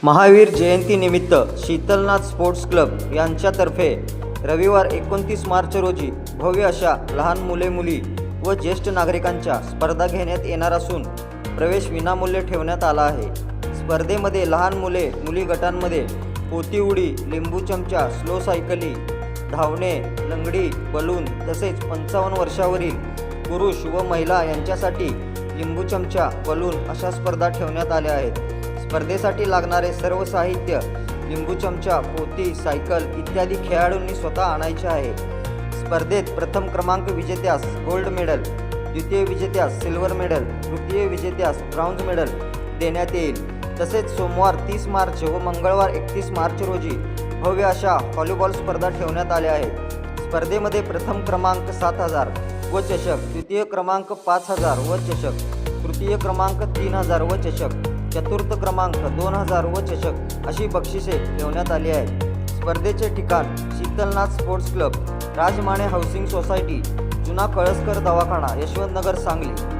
महावीर जयंतीनिमित्त Sheetalnath sports club यांच्यातर्फे रविवार 29 मार्च रोजी भव्य अशा लहान मुले-मुली व ज्येष्ठ नागरिकांच्या स्पर्धा घेण्यात येणार असून प्रवेश विनामूल्य ठेवण्यात आला आहे। स्पर्धेमध्ये लहान मुले-मुली गटांमध्ये पोती उडी, लिंबू चमचा, स्लो सायकली, धावणे, लंगडी, बलून तसेच 55 वर्षावरील पुरुष व महिला यांच्यासाठी लिंबू चमचा, बलून अशा स्पर्धा ठेवण्यात आल्या आहेत। स्पर्धेसाठी लागणारे सर्व साहित्य लिंबू चमचा, पोती, सायकल इत्यादी खेळाडूंनी स्वतः आणायचे आहे। स्पर्धेत प्रथम क्रमांक विजेत्यास गोल्ड मेडल, द्वितीय विजेत्यास सिल्वर मेडल, तृतीय विजेत्यास ब्रॉन्झ मेडल देण्यात येईल। तसेच सोमवार 30 मार्च व मंगळवार 31 मार्च रोजी भव्य अशा व्हॉलीबॉल स्पर्धा ठेवण्यात आल्या आहेत। स्पर्धेमध्ये प्रथम क्रमांक 7,000 व चषक, द्वितीय क्रमांक 5,000 व चषक, तृतीय क्रमांक 3,000 व चषक, चतुर्थ क्रमांक 2,000 व चषक अशी बक्षिसे ठेवण्यात आली आहेत। स्पर्धेचे ठिकाण Shitalnath sports club, Rajmane housing society, जुना कळसकर दवाखाना, यशवंतनगर, सांगली।